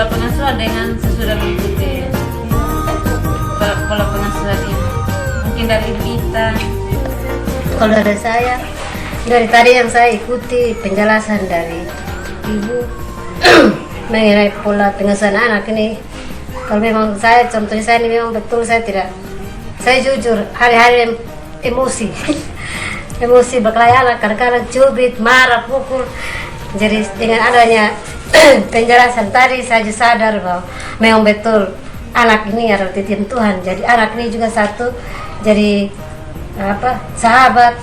pola pengasuhan dengan sesudah mengikuti pola pengasuhan ini. Mungkin dari kita. Kalau dari saya, dari tadi yang saya ikuti penjelasan dari ibu mengenai pola pengasuhan anak ini. Kalau memang saya, contohnya saya ini memang betul saya jujur hari-hari emosi, emosi berkelahi anak, kadang-kadang cubit, marah, pukul. Jadi dengan adanya penjelasan tadi saya sadar bahwa memang betul anak ini adalah titian Tuhan. Jadi anak ini juga satu jadi sahabat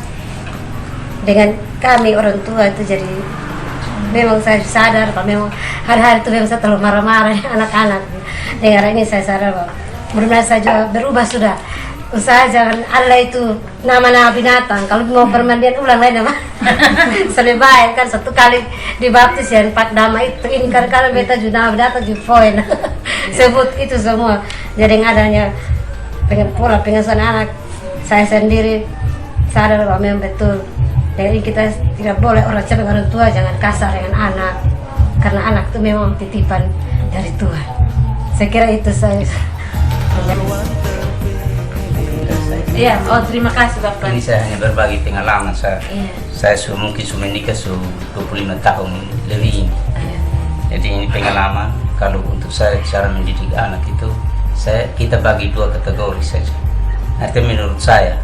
dengan kami orang tua itu. Jadi memang saya sadar bahwa memang hari-hari itu memang saya terlalu marah-marah anak-anak. Dengan ini saya sadar bahwa benar-benar saya juga berubah sudah. Usaha jangan Allah itu nama-nama binatang. Kalau mau permandian ulang lain nama. Selebay kan satu kali dibaptis yang 4 nama itu. Ini kadang-kadang beta juga nama binatang juga poin. Sebut itu semua. Jadi adanya pola pengasuhan anak, saya sendiri sadar bahwa memang betul. Jadi kita tidak boleh orang tua jangan kasar dengan anak. Karena anak itu memang titipan dari Tuhan. Saya kira itu saya. Iya, terima kasih Bapak. Ini saya hanya berbagi pengalaman saya. Iya. Saya mungkin sudah menikah 25 tahun lebih. Iya. Jadi ini pengalaman. Kalau untuk saya cara mendidik anak itu, kita bagi 2 kategori saja. Artinya menurut saya,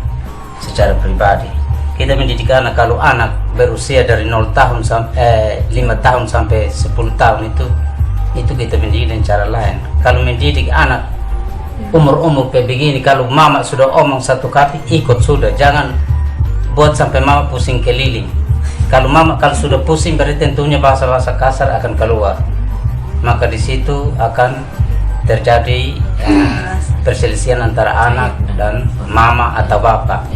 secara pribadi, kita mendidik anak kalau anak berusia dari 0 tahun sampai 5 tahun sampai 10 tahun itu kita mendidik dengan cara lain. Kalau mendidik anak umur kayak begini, kalau mama sudah omong satu kali ikut sudah, jangan buat sampai mama pusing keliling. Kalau sudah pusing berarti tentunya bahasa-bahasa kasar akan keluar, maka di situ akan terjadi perselisihan antara anak dan mama atau bapak.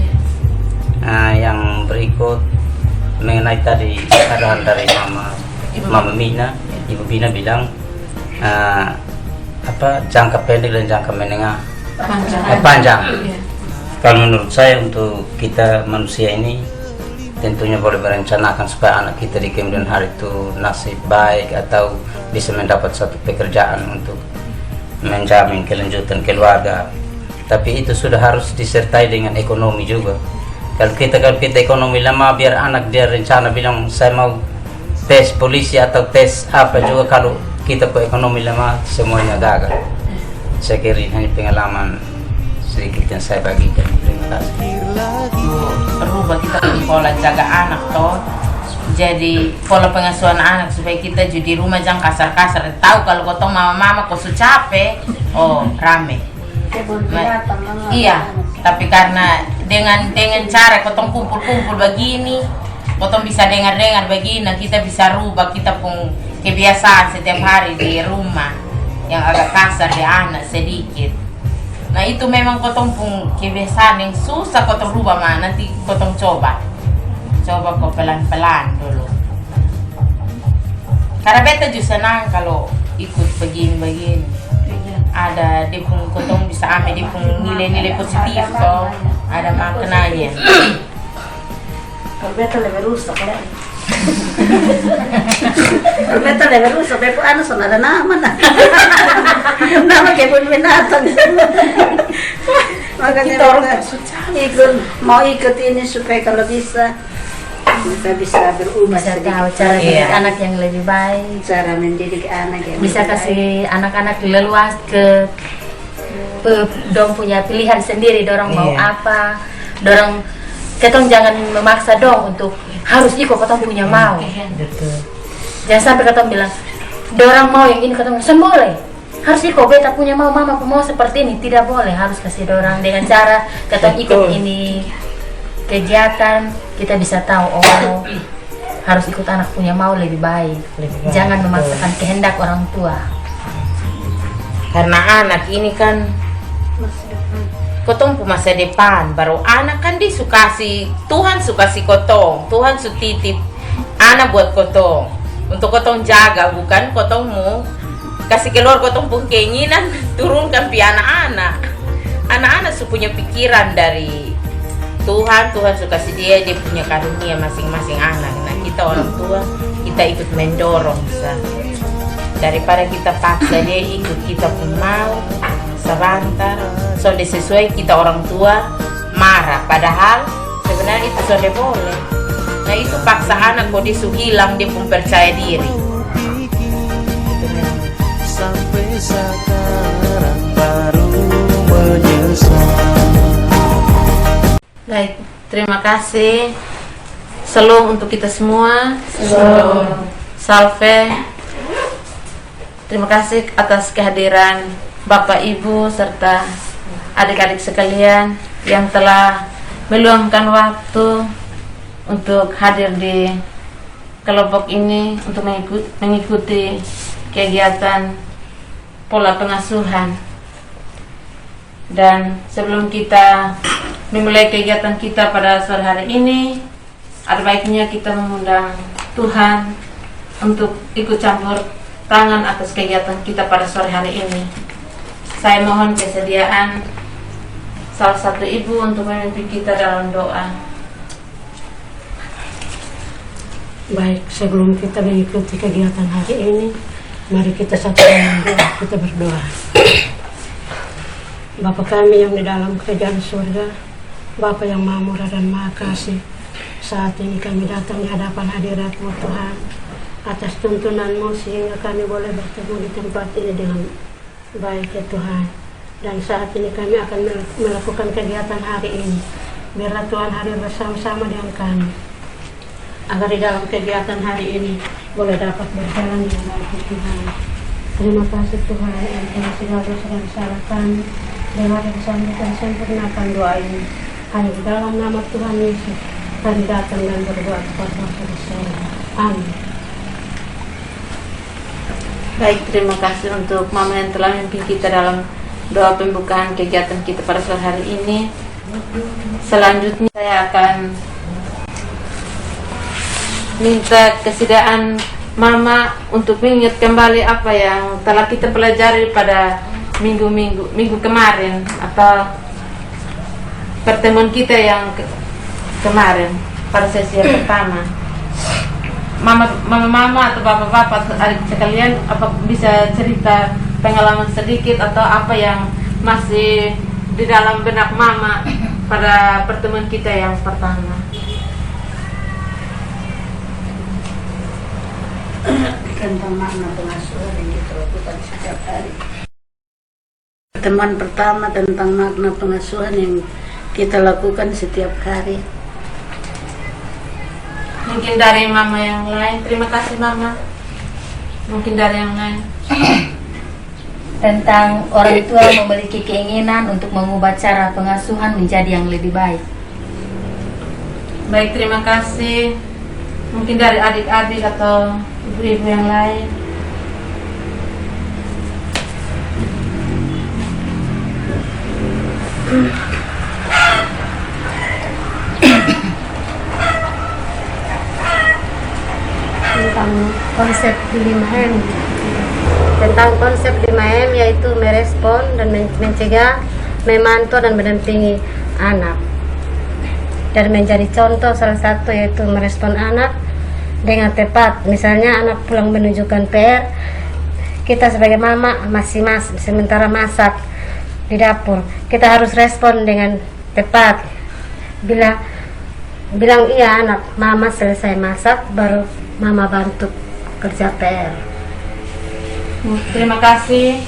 Yang berikut mengenai tadi arahan dari Mama Mina, Ibu Bina bilang jangka pendek dan jangka menengah panjang. Kalau menurut saya untuk kita manusia ini tentunya boleh merencanakan supaya anak kita di kemudian hari itu nasib baik atau bisa mendapat satu pekerjaan untuk menjamin kelanjutan keluarga. Tapi itu sudah harus disertai dengan ekonomi juga. Kalau kita ekonomi lama, biar anak dia rencana bilang saya mau tes polisi atau tes apa juga, kalau kita ke ekonomi lemah semuanya gagal. Saya kira hanya pengalaman sedikit yang saya bagikan. Terima kasih. Berubah kita punya pola jaga anak toh. Jadi pola pengasuhan anak supaya kita juga di rumah jangan kasar-kasar. Tahu kalau kotong mama-mama kok su capek, rame. Iya, tapi karena dengan cara kotong kumpul-kumpul begini, kotong bisa dengar-dengar begini, kita bisa rubah kita pun kebiasaan setiap hari di rumah yang agak kasar di anak sedikit. Nah itu memang kotong pun kebiasaan yang susah kotong rubah, nanti kotong coba kok pelan-pelan dulu. Karena beta juga senang kalau ikut begini-begini. Ada dia pun kotong bisa ambil dia pun nilai-nilai positif toh, ada maknanya. Kalau beta lebih rusak lah. Beta lebih rusak, beta ada nama nama kebun binatang. Makanya ikut ini supaya kalau bisa kita bisa berubah, bisa tahu cara mendidik anak yang lebih baik, cara mendidik anak yang bisa kasih anak-anak leluas ke dong punya pilihan sendiri, dorong mau apa, dorong ketong jangan memaksa dong untuk harus ikut ketong punya mau. Betul. Jangan sampai ketong bilang dorang mau yang ini, ketong boleh harus ikut beta punya mau, mama aku mau seperti ini, tidak boleh, harus kasih dorang dengan cara ketong ikut ini kegiatan, kita bisa tahu harus ikut anak punya mau lebih baik. Jangan memaksakan kehendak orang tua, karena anak ini kan kotong masa depan, baru anak kan disukasi Tuhan, sukasi kotong, Tuhan su titip anak buat kotong untuk kotong jaga, bukan kotong mau kasih keluar kotong pun keinginan turunkan pi anak-anak su punya pikiran dari Tuhan su kasih dia punya karunia masing-masing anak. Nah kita orang tua kita ikut mendorong bisa daripada kita paksa dia ikut kita pun mau sebentar, so sesuai kita orang tua marah, padahal sebenarnya itu sudah boleh. Nah itu paksa anak kok dia hilang dia pun percaya diri. Sampai sekarang baru menyesal. Baik, terima kasih. Shalom untuk kita semua. Shalom. Salve. Terima kasih atas kehadiran Bapak Ibu serta adik-adik sekalian yang telah meluangkan waktu untuk hadir di kelompok ini untuk mengikuti kegiatan pola pengasuhan. Dan sebelum kita memulai kegiatan kita pada sore hari ini, ada baiknya kita mengundang Tuhan untuk ikut campur tangan atas kegiatan kita pada sore hari ini. Saya mohon kesediaan salah satu ibu untuk memimpin kita dalam doa. Baik, sebelum kita mengikuti kegiatan hari ini, mari kita satukan doa, kita berdoa. Bapa kami yang di dalam kerajaan surga, Bapa yang Maha Murah dan Maha Kasih, saat ini kami datang di hadapan hadirat-Mu Tuhan, atas tuntunan-Mu sehingga kami boleh bertemu di tempat ini dengan baik ya Tuhan. Dan saat ini kami akan melakukan kegiatan hari ini. Biarlah Tuhan hadir bersama-sama dengan kami, agar di dalam kegiatan hari ini boleh dapat berjalan dengan baik Tuhan. Terima kasih Tuhan yang telah segala dosa dan salah kami. Dengar dan sempurnakan doa ini. Hanya di dalam nama Tuhan Yesus kami datang dan berdoa kepada Tuhan. Amin. Baik, terima kasih untuk Mama yang telah memimpin kita dalam doa pembukaan kegiatan kita pada sore hari ini. Selanjutnya saya akan minta kesediaan Mama untuk mengingat kembali apa yang telah kita pelajari pada minggu kemarin atau pertemuan kita yang kemarin pada sesi yang pertama. Mama atau bapak-bapak adik sekalian, apa bisa cerita pengalaman sedikit atau apa yang masih di dalam benak Mama pada pertemuan kita yang pertama? Tentang makna pengasuhan yang kita lakukan setiap hari. Pertemuan pertama tentang makna pengasuhan yang kita lakukan setiap hari. Mungkin dari Mama yang lain. Terima kasih Mama. Mungkin dari yang lain. Tentang orang tua memiliki keinginan untuk mengubah cara pengasuhan menjadi yang lebih baik. Baik, terima kasih. Mungkin dari adik-adik atau ibu-ibu yang lain. Tentang konsep 5M. Tentang konsep 5M yaitu merespon dan mencegah, memantau dan mendampingi anak. Dan menjadi contoh salah satu yaitu merespon anak dengan tepat. Misalnya anak pulang menunjukkan PR, kita sebagai mama masih sementara masak di dapur, kita harus respon dengan tepat. Bilang iya anak, mama selesai masak baru mama bantu kerja PR. Terima kasih.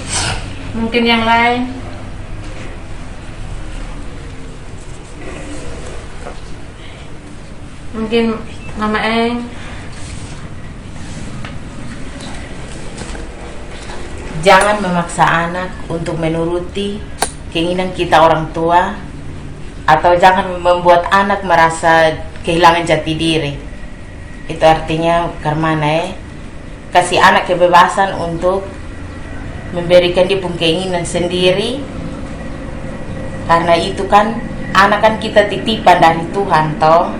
Mungkin yang lain. Mungkin Mama Eng. Jangan memaksa anak untuk menuruti keinginan kita orang tua, atau jangan membuat anak merasa kehilangan jati diri. Itu artinya karena kasih anak kebebasan untuk memberikan dia pun keinginan sendiri, karena itu kan anak kan kita titipan dari Tuhan toh.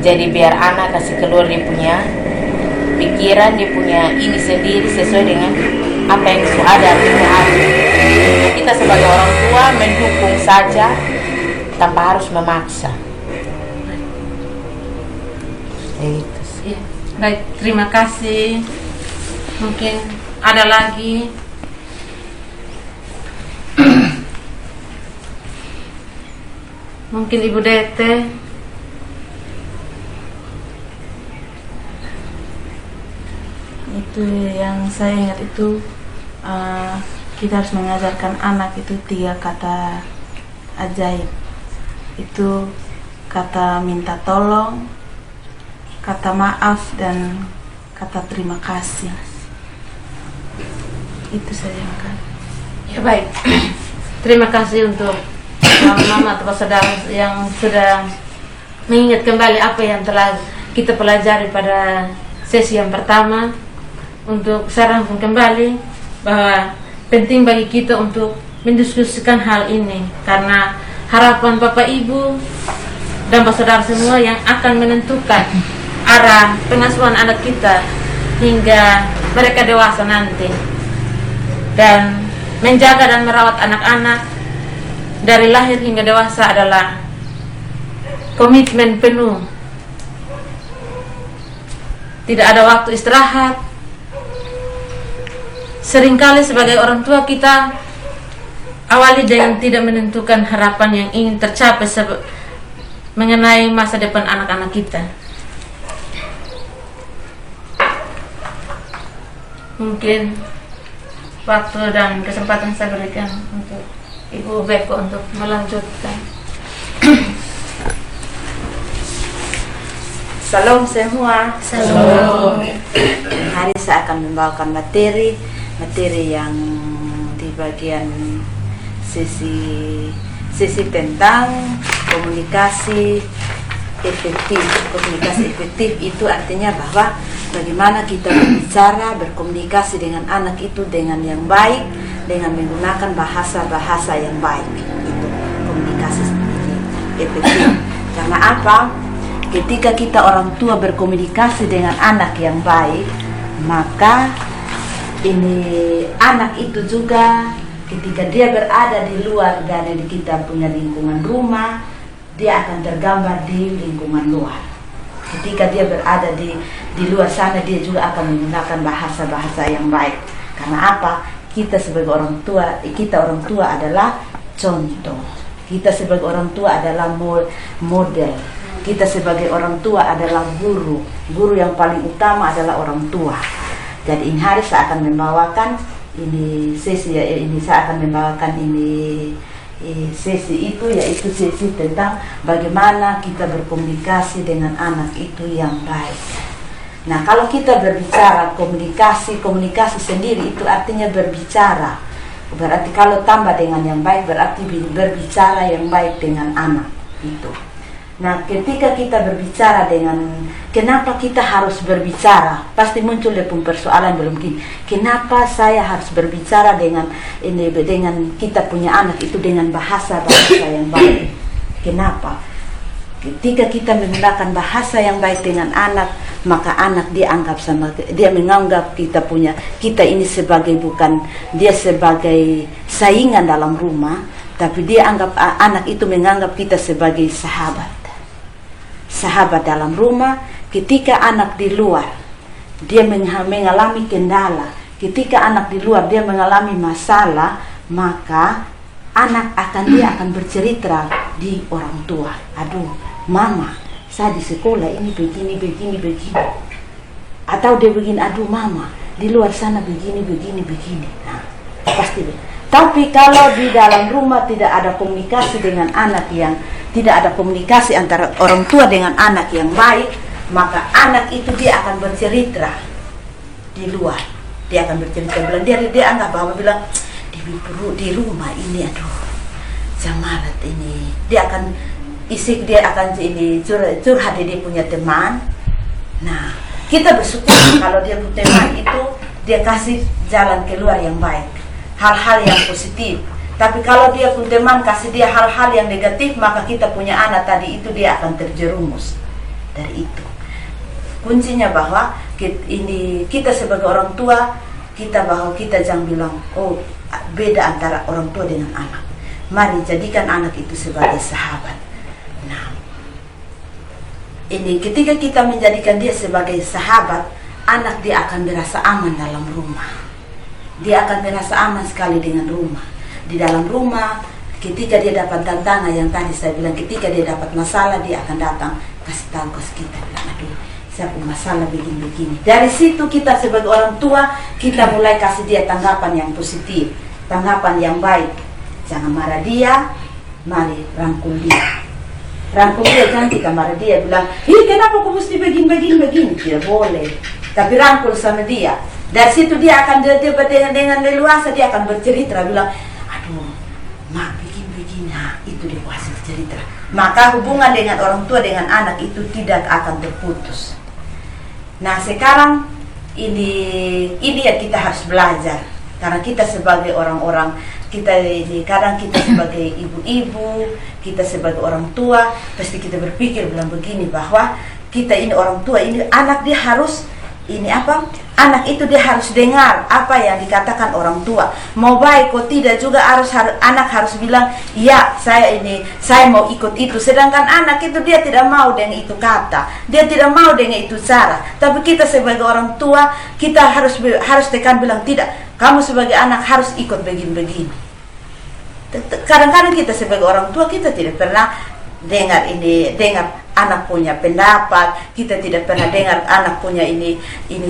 Jadi biar anak kasih keluar dia punya pikiran, dia punya ini sendiri sesuai dengan apa yang sudah ada di hati. Kita sebagai orang tua mendukung saja tanpa harus memaksa. Itu sih. Baik, terima kasih. Mungkin ada lagi mungkin Ibu Dete. Itu yang saya ingat itu kita harus mengajarkan anak itu 3 kata ajaib. Itu kata minta tolong, kata maaf, dan kata terima kasih. Itu saya ingat. Ya baik. Terima kasih untuk mama atau saudara yang sudah mengingat kembali apa yang telah kita pelajari pada sesi yang pertama. Untuk saya rangkum kembali bahwa penting bagi kita untuk mendiskusikan hal ini, karena harapan Bapak Ibu dan saudara semua yang akan menentukan arah pengasuhan anak kita hingga mereka dewasa nanti. Dan menjaga dan merawat anak-anak dari lahir hingga dewasa adalah komitmen penuh. Tidak ada waktu istirahat. Seringkali sebagai orang tua kita awali dengan tidak menentukan harapan yang ingin tercapai mengenai masa depan anak-anak kita. Mungkin waktu dan kesempatan saya berikan untuk Ibu Beko untuk melanjutkan. Salam semua. Salam. Hari saya akan membawakan materi yang di bagian sisi tentang komunikasi efektif. Komunikasi efektif itu artinya bahwa bagaimana kita berbicara, berkomunikasi dengan anak itu dengan yang baik, dengan menggunakan bahasa-bahasa yang baik. Itu komunikasi efektif. Karena apa? Ketika kita orang tua berkomunikasi dengan anak yang baik, maka ini anak itu juga ketika dia berada di luar dari kita punya lingkungan rumah, dia akan tergambar di lingkungan luar. Ketika dia berada di luar sana, dia juga akan menggunakan bahasa-bahasa yang baik. Karena apa? Kita sebagai orang tua adalah contoh. Kita sebagai orang tua adalah model. Kita sebagai orang tua adalah guru. Guru yang paling utama adalah orang tua. Jadi ini hari saya akan membawakan sesi itu, yaitu sesi tentang bagaimana kita berkomunikasi dengan anak itu yang baik. Nah, kalau kita berbicara komunikasi sendiri itu artinya berbicara. Berarti kalau tambah dengan yang baik berarti berbicara yang baik dengan anak itu. Nah, ketika kita berbicara kenapa kita harus berbicara? Pasti muncul persoalan belum gini. Kenapa saya harus berbicara dengan kita punya anak itu dengan bahasa-bahasa yang baik? Kenapa? Ketika kita menggunakan bahasa yang baik dengan anak, maka anak dia menganggap kita ini sebagai sebagai saingan dalam rumah, tapi anak itu menganggap kita sebagai sahabat dalam rumah. Ketika anak di luar dia mengalami kendala, ketika anak di luar dia mengalami masalah, maka dia akan bercerita di orang tua. Aduh, mama, saya di sekolah ini begini. Atau dia begini, aduh mama, di luar sana begini. Nah, pasti. Tapi kalau di dalam rumah tidak ada komunikasi dengan anak tidak ada komunikasi antara orang tua dengan anak yang baik, maka anak itu dia akan bercerita di luar. Dia akan bercerita dia anggap bahwa bilang di rumah ini aduh jamarat ini. Dia akan curhat dia punya teman. Nah, kita bersyukur kalau dia punya teman itu dia kasih jalan keluar yang baik, hal-hal yang positif. Tapi kalau dia pun teman kasih dia hal-hal yang negatif, maka kita punya anak tadi itu dia akan terjerumus dari itu. Kuncinya bahwa kita sebagai orang tua, kita jangan bilang, oh beda antara orang tua dengan anak. Mari jadikan anak itu sebagai sahabat. Nah, ketika kita menjadikan dia sebagai sahabat, anak dia akan merasa aman dalam rumah. dia akan merasa aman sekali dengan rumah. Di dalam rumah, ketika dia dapat tantangan yang tadi saya bilang, ketika dia dapat masalah, dia akan datang kasih tahu ke kita, bilang, aduh, saya punya masalah begini-begini. Dari situ kita sebagai orang tua, kita mulai kasih dia tanggapan yang positif, tanggapan yang baik. Jangan marah dia, mari rangkul dia. Rangkul dia, jangan kita marah dia, bilang, ih kenapa kau mesti begini, tidak boleh. Tapi rangkul sama dia. Dari situ dia akan dengan leluasa, dia akan bercerita, bilang, aduh, mak begini, nah itu dia hasil cerita. Maka hubungan dengan orang tua dengan anak itu tidak akan terputus. Nah sekarang ini yang kita harus belajar, karena kita sebagai orang-orang, kita ini kadang kita sebagai ibu-ibu, kita sebagai orang tua, pasti kita berpikir bilang begini, bahwa kita ini orang tua, ini anak dia harus ini apa? Anak itu dia harus dengar apa yang dikatakan orang tua. Mau baik atau tidak juga anak harus bilang, ya saya mau ikut itu. Sedangkan anak itu dia tidak mau dengan itu kata, dia tidak mau dengan itu cara. Tapi kita sebagai orang tua, kita harus tekan bilang, tidak, kamu sebagai anak harus ikut begini-begini. Kadang-kadang kita sebagai orang tua, kita tidak pernah dengar anak punya pendapat, kita tidak pernah dengar anak punya ini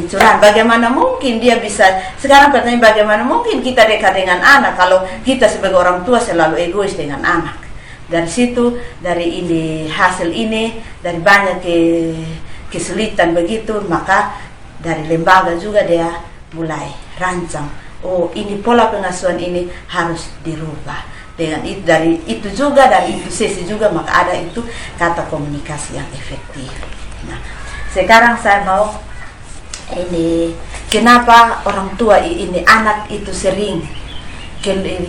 curahan. Bagaimana mungkin dia bisa, sekarang pertanyaan, bagaimana mungkin kita dekat dengan anak kalau kita sebagai orang tua selalu egois dengan anak. Dari situ, dari hasil ini, dari banyak kesulitan begitu, maka dari lembaga juga dia mulai rancang, oh ini pola pengasuhan ini harus dirubah. Dari itu sesi juga, maka ada itu kata komunikasi yang efektif. Nah, sekarang saya mau kenapa orang tua anak itu sering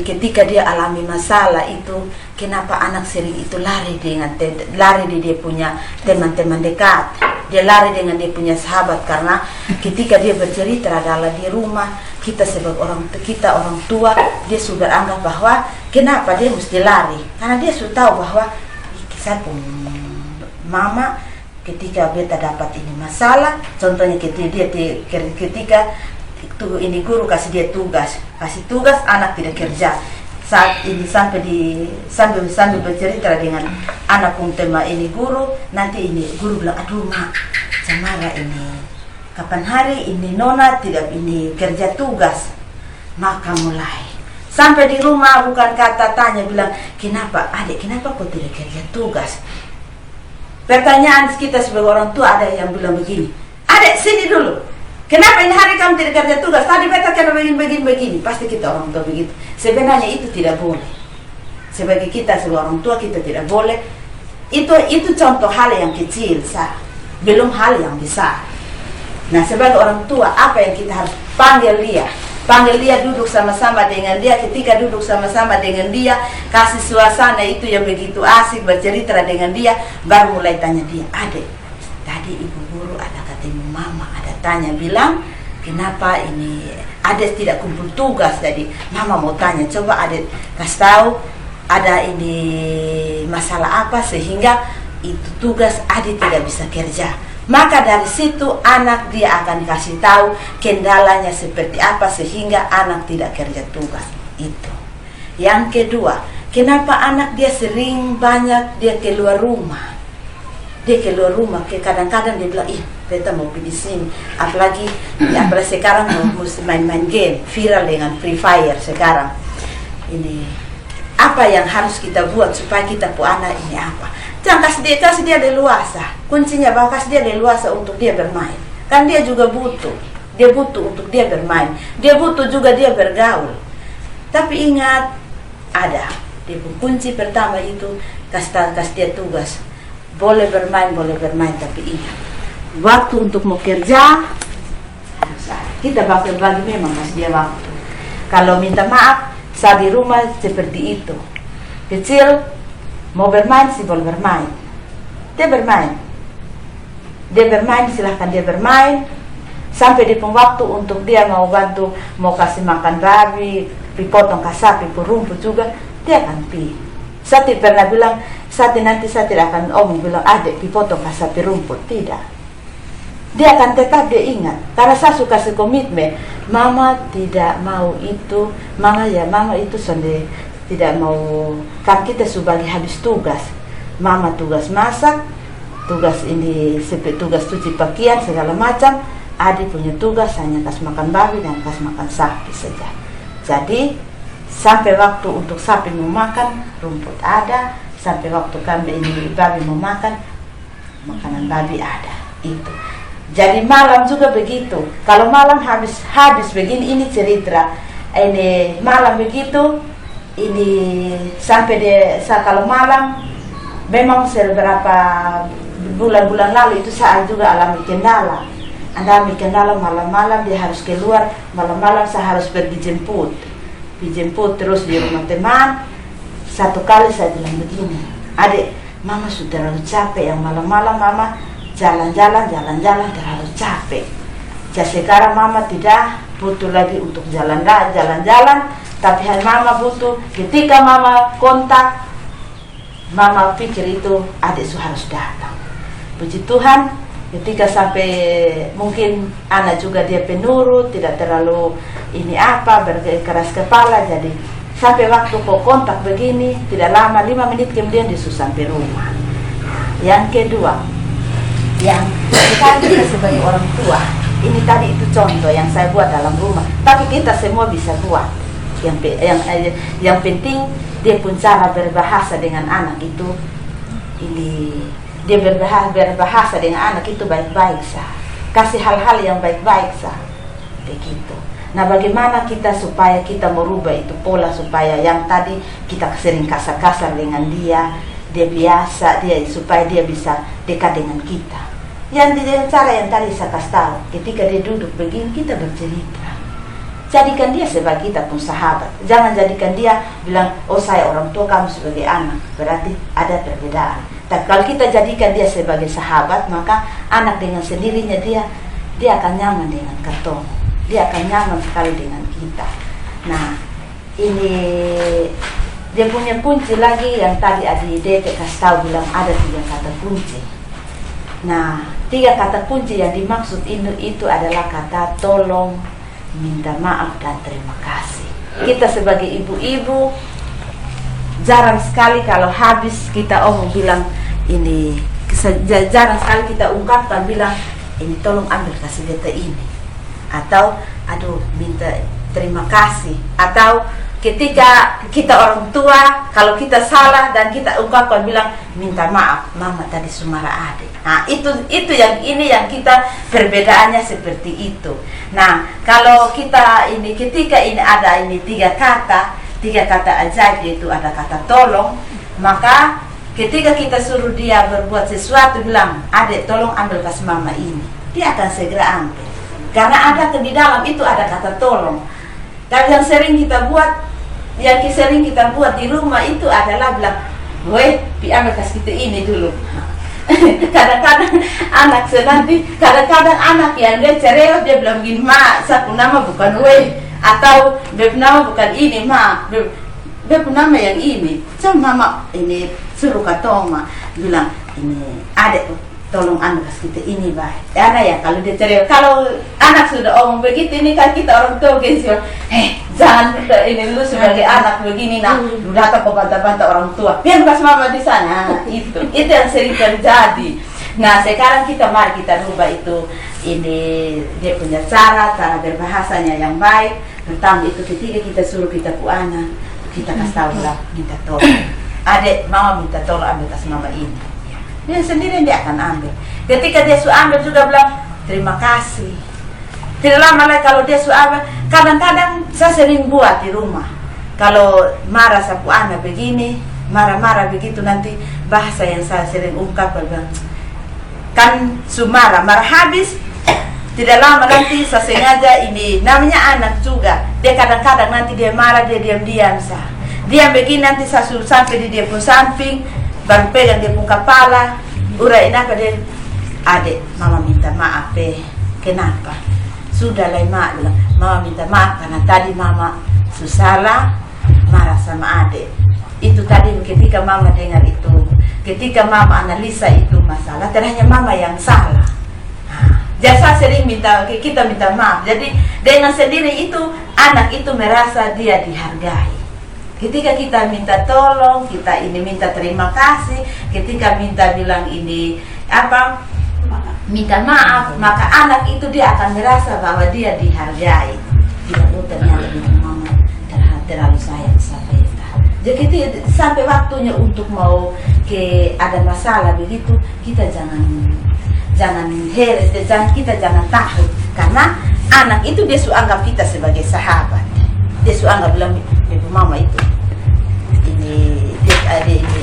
ketika dia alami masalah itu, kenapa anak sering itu lari di dia punya teman-teman dekat, dia lari dengan dia punya sahabat, karena ketika dia bercerita adalah di rumah, kita sebagai orang tua, dia sudah anggap bahwa kenapa dia mesti lari, karena dia sudah tahu bahwa saya pun mama ketika beta dapat ini masalah, contohnya ketika guru kasih dia tugas anak tidak kerja, saat ini sambil bercerita dengan anak pun tema guru, nanti guru bilang, aduh mak, Samara kapan hari nona tidak kerja tugas. Maka mulai sampai di rumah bukan kata tanya, bilang, kenapa kau tidak kerja tugas? Pertanyaan kita sebagai orang tua, ada yang bilang begini, adek sini dulu, kenapa ini hari kamu tidak kerja tugas? Tadi beta kena begini. Pasti kita orang tua begitu. Sebenarnya itu tidak boleh. Sebagai kita sebagai orang tua, kita tidak boleh. Itu contoh hal yang kecil, belum hal yang besar. Nah sebagai orang tua, apa yang kita harus panggil dia duduk sama-sama dengan dia. Ketika duduk sama-sama dengan dia, kasih suasana itu yang begitu asik, bercerita dengan dia, baru mulai tanya dia, adek, tadi ibu guru ada katanya mama ada tanya bilang, kenapa adek tidak kumpul tugas, jadi mama mau tanya, coba adek kasih tahu ada masalah apa sehingga itu tugas adek tidak bisa kerja. Maka dari situ anak dia akan kasih tahu kendalanya seperti apa sehingga anak tidak kerja tugas. Itu. Yang kedua, kenapa anak dia sering banyak dia keluar rumah? Dia keluar rumah, kadang-kadang dia bilang, beta mau pergi sini. Apalagi sekarang mau main-main game, viral dengan Free Fire sekarang. Apa yang harus kita buat supaya kita anak ini apa? Jangan kasih dia leluasa. Kuncinya bahwa kasih dia leluasa untuk dia bermain. Kan dia juga butuh. Dia butuh untuk dia bermain. Dia butuh juga dia bergaul. Tapi ingat, ada. Kunci pertama itu kasih dia tugas. Boleh bermain, tapi ingat. Waktu untuk mau kerja, kita bagi memang kasih dia waktu. Kalau minta maaf, saat di rumah seperti itu. Kecil, mau bermain sih boleh bermain. Dia bermain, silahkan dia bermain. Sampai di waktu untuk dia mau bantu, mau kasih makan babi, dipotong sapi, rumput juga, dia akan pi. Saya tidak pernah bilang, nanti saya tidak akan bilang, adek dipotong sapi rumput, tidak. dia akan tetap dia ingat. Karena saya suka sekomitmen, mama tidak mau itu, mama itu sendiri tidak mau. Kan kita sebagai habis tugas, mama tugas masak, tugas ini tugas cuci pakaian segala macam, adik punya tugas hanya kasih makan babi dan kasih makan sapi saja. Jadi sampai waktu untuk sapi mau makan, rumput ada. Sampai waktu kami ini babi mau makan, makanan babi ada. Itu. Jadi malam juga begitu. Kalau malam habis begini, ini cerita. Ini malam begitu, ini sampai kalau malam memang beberapa bulan-bulan lalu itu saya juga alami kendala. Alami kendala malam-malam dia harus keluar, malam-malam saya harus pergi jemput. Dijemput terus di rumah teman. Satu kali saya bilang begini, adik, mama sudah terlalu capek yang malam-malam mama jalan-jalan terlalu capek. Jadi sekarang mama tidak butuh lagi untuk jalan-jalan, tapi hanya mama butuh ketika mama kontak, mama pikir itu adik harus datang. Puji Tuhan, ketika sampai mungkin anak juga dia penurut, tidak terlalu berkeras kepala, jadi sampai waktu kau kontak begini, tidak lama 5 menit kemudian dia sudah sampai rumah. Yang kedua, yang kita sebagai orang tua, ini tadi itu contoh yang saya buat dalam rumah, tapi kita semua bisa buat. Yang penting dia pun cara berbahasa dengan anak itu, ini dia berbahasa dengan anak itu baik-baik sah, kasih hal-hal yang baik-baik sah, begitu. Nah, bagaimana kita supaya kita merubah itu pola supaya yang tadi kita sering kasar-kasar dengan dia biasa supaya dia bisa dekat dengan kita. Yang cara yang tadi saya kasih tahu, ketika dia duduk begini kita bercerita. Jadikan dia sebagai kita pun sahabat. Jangan jadikan dia bilang, oh saya orang tua, kamu sebagai anak. Berarti ada perbedaan. Tapi kalau kita jadikan dia sebagai sahabat, maka anak dengan sendirinya dia akan nyaman dengan katong. Dia akan nyaman sekali dengan kita. Nah, ini dia punya kunci lagi yang tadi Adi Dede kasih tahu bilang ada 3 kata kunci. Nah, 3 kata kunci yang dimaksud itu adalah kata tolong, minta maaf, dan terima kasih. Kita sebagai ibu-ibu jarang sekali kalau habis kita bilang ini, jarang sekali kita ungkapkan bilang ini tolong ambil kasih beta ini, atau aduh minta terima kasih, atau ketika kita orang tua kalau kita salah dan kita ungkapkan bilang minta maaf mama tadi sumara adik. Nah itu yang kita perbedaannya seperti itu. Nah kalau kita ini ketika ini ada ini 3 kata ajaib, yaitu ada kata tolong, maka ketika kita suruh dia berbuat sesuatu bilang adik tolong ambil kasih mama ini, dia akan segera ambil karena ada di dalam itu ada kata tolong. Dan yang sering kita buat di rumah itu adalah bilang, woi, ambil kasih kita ini dulu. Kadang-kadang anak senanti, kadang-kadang anak yang dia cereos dia bilang gini, ma, saku nama bukan woi, atau beb nama bukan ini, ma, beb nama yang ini. Cuma mama ini suruh katong ma bilang ini adek tolong anak kita ini baik. Karena ya kalau dia ceria, kalau anak sudah omong begitu ini kan kita orang tua gengsi, jangan ini lu sebagai anak begini nak, lu datang ke bantah-bantah orang tua. Biar pas mama di sana itu yang sering terjadi. Nah sekarang mari kita rubah itu, ini dia punya cara berbahasanya yang baik. Pertama itu ketika kita suruh kita ku anak, kita kasih tahu lah minta tolong. Adek mama minta tolong ambil kasih mama ini. Dia sendiri dia akan ambil. Ketika dia sudah ambil juga bilang terima kasih. Tidak lama lagi kalau dia sudah ambil. Kadang-kadang saya sering buat di rumah. Kalau marah sapu anak begini, marah-marah begitu nanti bahasa yang saya sering ungkap bilang kan marah habis. Tidak lama nanti saya sengaja ini namanya anak juga. Dia kadang-kadang nanti dia marah dia diam-diam sah. Dia begini nanti saya suruh sampai di dia pun samping. Baru pegang dia pun kepala, urain apa dia, adek, mama minta maaf kenapa? Sudah lah mak, mama minta maaf karena tadi mama salah marah sama adek. Itu tadi ketika mama dengar itu, ketika mama analisa itu masalah, ternyata mama yang salah. Nah, Jasa sering kita minta maaf. Jadi dengan sendiri itu anak itu merasa dia dihargai. Ketika kita minta tolong, kita ini minta terima kasih, ketika minta bilang ini apa, Minta maaf. maka anak itu dia akan merasa bahwa dia dihargai. Tidak ternyata dengan mama terlalu sayang sampai itu. Jadi sampai waktunya untuk mau ada masalah begitu, kita jangan heres, kita jangan takut, karena anak itu dia anggap kita sebagai sahabat. Dia anggap bilang ibu mama itu ini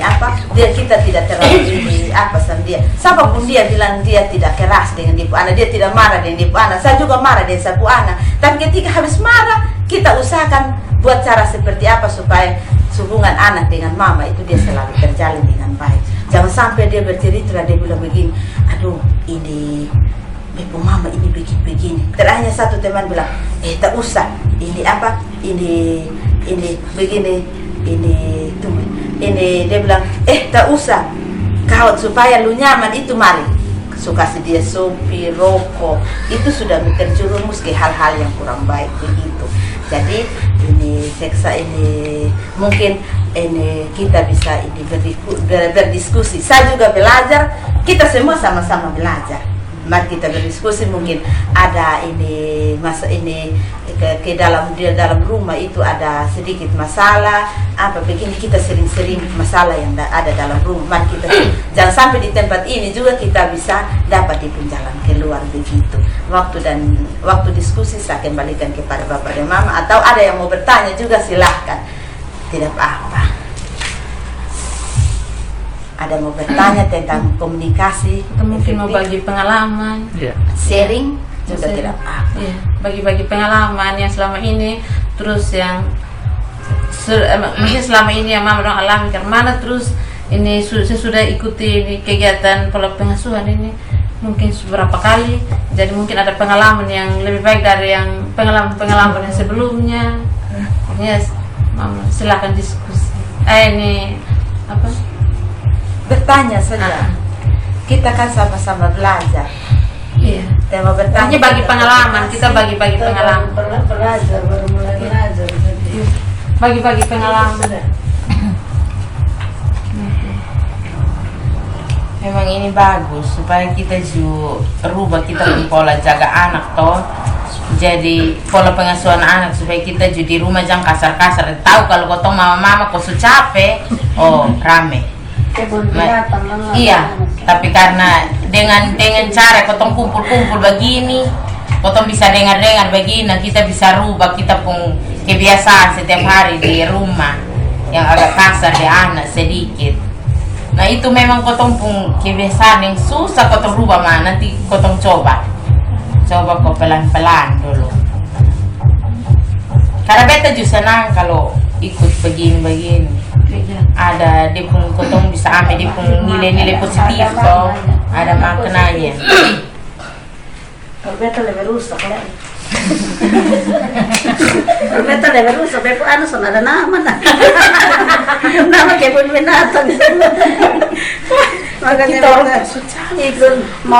apa, dia kita tidak terlalu ini apa sama dia. Siapapun dia bilang dia tidak keras dengan ibu anak, dia tidak marah dengan ibu anak. Saya juga marah dengan ibu anak. Tapi ketika habis marah, kita usahakan buat cara seperti apa supaya hubungan anak dengan mama itu dia selalu terjalin dengan baik. Jangan sampai dia bercerita, dia bilang begini, aduh ini ibu mama ini begini. Terakhirnya satu teman bilang, tak usah, ini apa, ini begini, ini dia bilang, tak usah, kau supaya lu nyaman itu mari. Suka dia sopi, rokok, itu sudah terjerumus ke hal-hal yang kurang baik begitu. Jadi ini seksa ini mungkin ini kita bisa ini berdiskusi. Saya juga belajar, kita semua sama-sama belajar. Mari kita berdiskusi, mungkin ada ini masa ini ke dalam rumah itu ada sedikit masalah apa begini, kita sering-sering masalah yang ada dalam rumah. Mari kita jangan sampai di tempat ini juga kita bisa dapat di jalan keluar begitu. Waktu diskusi saya kembalikan kepada bapak dan mama, atau ada yang mau bertanya juga silahkan, tidak apa-apa. Ada mau bertanya tentang komunikasi, Kita mungkin mau bagi pengalaman, sharing juga tidak apa. iya, bagi-bagi pengalaman yang selama ini, terus yang mungkin selama ini yang mama dong alami karena mana, terus ini saya sudah ikuti ini kegiatan pola pengasuhan ini mungkin beberapa kali, jadi mungkin ada pengalaman yang lebih baik dari yang pengalaman yang sebelumnya. Yes, mama silakan diskusi. Ini apa? Bertanya saja. Kita kan sama-sama belajar. Iya. Tema bertanya Hanya bagi pengalaman, kita bagi-bagi pengalaman. Belajar, baru mulai belajar. Bagi-bagi pengalaman. Memang ini bagus supaya kita juga rubah kita punya pola jaga anak toh. Jadi pola pengasuhan anak supaya kita juga di rumah jangan kasar-kasar. Tahu kalau kotong mama-mama kok su capek, oh rame. Kebun binatang lelah. Iya, tapi karena dengan cara kotong kumpul-kumpul begini, kotong bisa dengar-dengar begini, nah kita bisa rubah kita pun kebiasaan setiap hari di rumah yang agak kasar di anak sedikit. Nah itu memang kotong pun kebiasaan yang susah kotong rubah, mah nanti kotong coba kok pelan-pelan dulu. Karena beta juga senang kalau ikut begini-begini. Ada dia pun kotong bisa ambil dia pun nilai-nilai positif toh, ada maknanya. Kalau beta lebih rusak lah. Kalau beta lebih rusak, beta anu sana ada nama nah. Nama kebun binatang. Makanya beta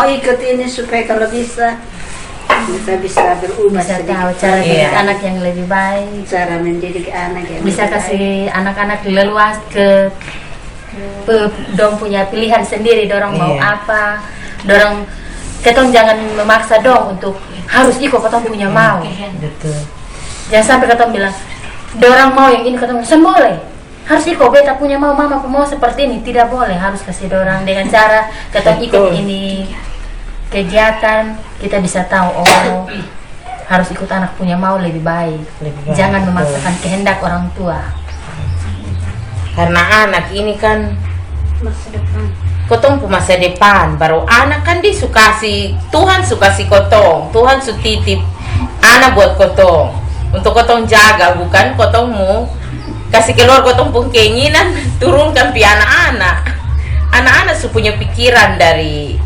ikut ini supaya kalau bisa kita bisa berubah Bisa sedikit. tahu cara didik anak yang lebih baik. Cara mendidik anak yang Bisa lebih kasih anak-anak leluas dong punya pilihan sendiri, dorong mau apa, dorong ketong jangan memaksa dong untuk harus ikut ketong punya mau. Betul. Jangan sampai ketong bilang dorong mau yang ini, ketong boleh harus ikut beta punya mau, mama mau seperti ini, tidak boleh, harus kasih dorong dengan cara ketong ikut ini kegiatan, kita bisa tahu oh harus ikut anak punya mau lebih baik. Jangan memaksakan kehendak orang tua. Karena anak ini kan masa depan. kotong pu masa depan, baru anak kan dia suka si Tuhan suka si kotong, Tuhan su titip anak buat kotong untuk kotong jaga, bukan kotong mau kasih keluar kotong pun keinginan turunkan pi anak-anak su punya pikiran dari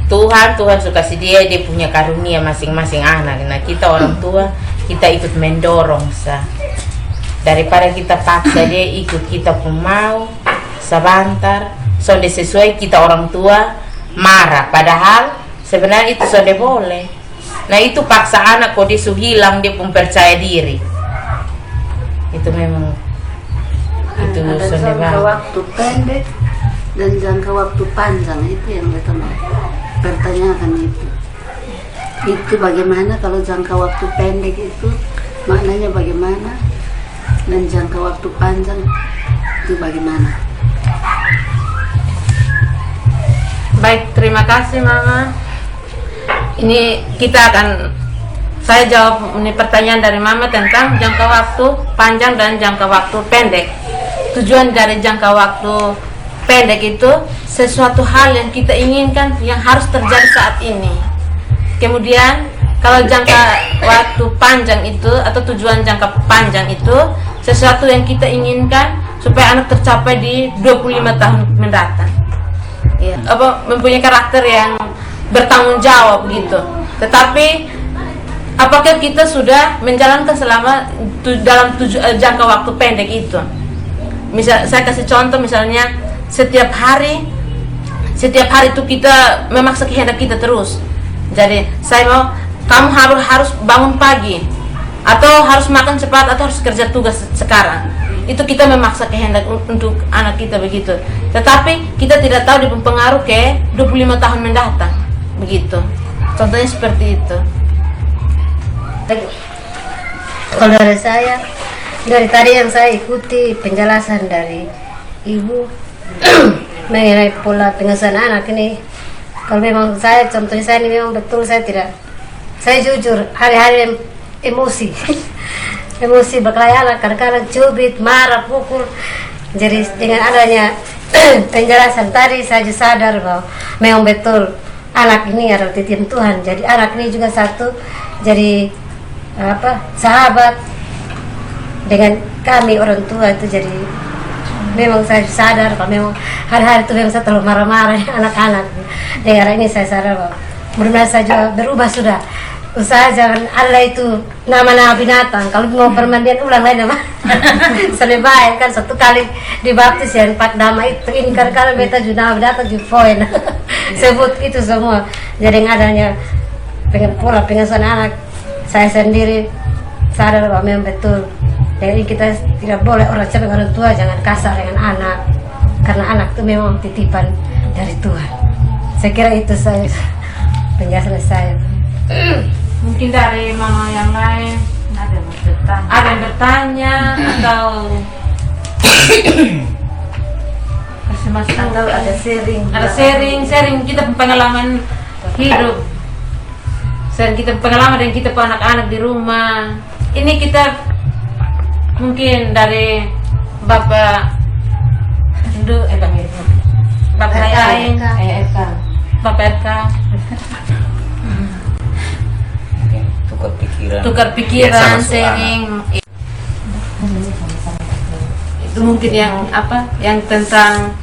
Tuhan su kasih dia punya karunia masing-masing anak. Nah kita orang tua kita ikut mendorong daripada kita paksa dia ikut kita pun mau sebentar, so sesuai kita orang tua marah, padahal Sebenarnya itu sudah boleh. Nah itu paksa anak kok dia hilang dia pun percaya diri. Itu memang itu Ada sudah jangka banget. waktu pendek dan jangka waktu panjang, itu yang kita mau pertanyakan itu. Itu bagaimana kalau jangka waktu pendek itu maknanya bagaimana, dan jangka waktu panjang itu bagaimana? Baik, terima kasih Mama. Ini kita saya jawab ini pertanyaan dari Mama tentang jangka waktu panjang dan jangka waktu pendek. Tujuan dari jangka waktu pendek itu sesuatu hal yang kita inginkan yang harus terjadi saat ini. Kemudian kalau jangka waktu panjang itu atau tujuan jangka panjang itu sesuatu yang kita inginkan supaya anak tercapai di 25 tahun mendatang. Ya, mempunyai karakter yang bertanggung jawab gitu. Tetapi apakah kita sudah menjalankan selama dalam jangka waktu pendek itu? Misal saya kasih contoh, misalnya setiap hari itu kita memaksa kehendak kita terus. Jadi saya mau kamu harus bangun pagi, atau harus makan cepat, atau harus kerja tugas sekarang. Itu kita memaksa kehendak untuk anak kita begitu. Tetapi kita tidak tahu dipengaruh ke 25 tahun mendatang. Begitu. Contohnya seperti itu. Kalau dari saya, dari tadi yang saya ikuti penjelasan dari ibu mengenai pola pengasuhan anak ini, kalau memang saya, contohnya saya ini memang betul saya jujur hari-hari emosi emosi berkelahi anak, kadang-kadang cubit, marah, pukul. Jadi dengan adanya penjelasan tadi saya sadar bahwa memang betul anak ini adalah titian Tuhan. Jadi anak ini juga satu jadi sahabat dengan kami orang tua itu. Jadi memang saya sadar kalau memang hari-hari itu memang saya terlalu marah-marah anak-anak. Dengan ini saya sadar bahwa mudah-mudahan saya juga berubah sudah. Usaha jangan ada itu nama-nama binatang. Kalau mau permandian ulang lagi nama selebay kan satu kali dibaptis yang 4 nama itu. Ini kadang-kadang beta juga nama binatang juga poin sebut itu semua. Jadi yang adanya pola pengasuhan anak, saya sendiri sadar bahwa memang betul. Jadi kita tidak boleh sebagai orang tua jangan kasar dengan anak, karena anak itu memang titipan dari Tuhan. Saya kira itu saya penjelasan saya. Mungkin dari Mama yang lain ada yang bertanya atau kasih masukan, Atau ada sharing kita pengalaman hidup, sharing kita pengalaman dan kita anak-anak di rumah. Ini kita mungkin dari Bapak Yain, Bapak RK. Tukar pikiran, sharing. Itu mungkin yang yang tentang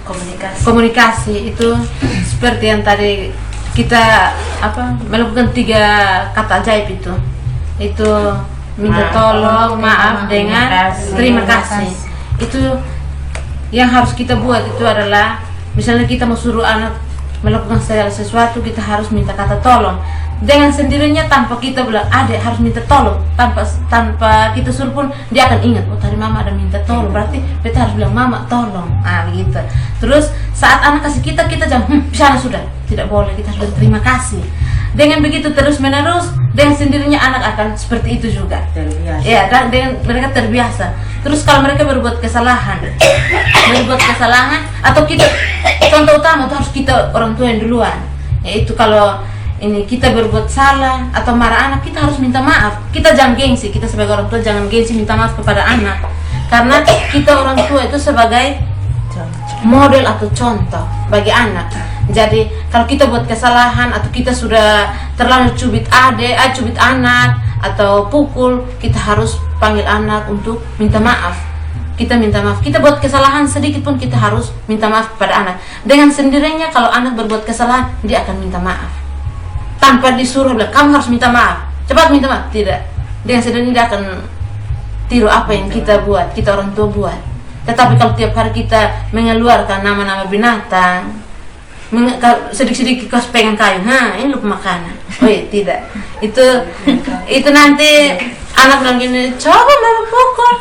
komunikasi itu seperti yang tadi kita melakukan 3 kata ajaib itu minta tolong, maaf dengan terima kasih. Itu yang harus kita buat. Itu adalah misalnya kita mau suruh anak melakukan segala sesuatu, kita harus minta kata tolong. Dengan sendirinya tanpa kita bilang adek harus minta tolong, tanpa kita suruh pun dia akan ingat, oh tadi mama ada minta tolong, berarti kita harus bilang mama tolong, begitu. Terus saat anak kasih kita jangan sana sudah, tidak boleh, kita harus berterima kasih. Dengan begitu terus menerus, dengan sendirinya anak akan seperti itu juga. Terbiasa. Ya, dan dengan mereka terbiasa. Terus kalau mereka berbuat kesalahan atau kita, contoh utama itu harus kita orang tua yang duluan, yaitu kalau ini kita berbuat salah atau marah anak, kita harus minta maaf. Kita jangan gengsi, kita sebagai orang tua jangan gengsi minta maaf kepada anak, karena kita orang tua itu sebagai model atau contoh bagi anak. Jadi kalau kita buat kesalahan atau kita sudah terlalu cubit anak atau pukul, kita harus panggil anak untuk minta maaf. Kita minta maaf. Kita buat kesalahan sedikit pun kita harus minta maaf kepada anak. Dengan sendirinya kalau anak berbuat kesalahan, dia akan minta maaf. Tanpa disuruh bilang, kamu harus minta maaf, cepat minta maaf. Tidak. Dengan sendirinya dia akan tiru apa yang kita buat, kita orang tua buat. Tetapi kalau tiap hari kita mengeluarkan nama-nama binatang, sedikit-sedikit kau pegang kayu, ini lu makanan. Oh iya, tidak. Itu nanti anak bilang gini, coba mama pukul.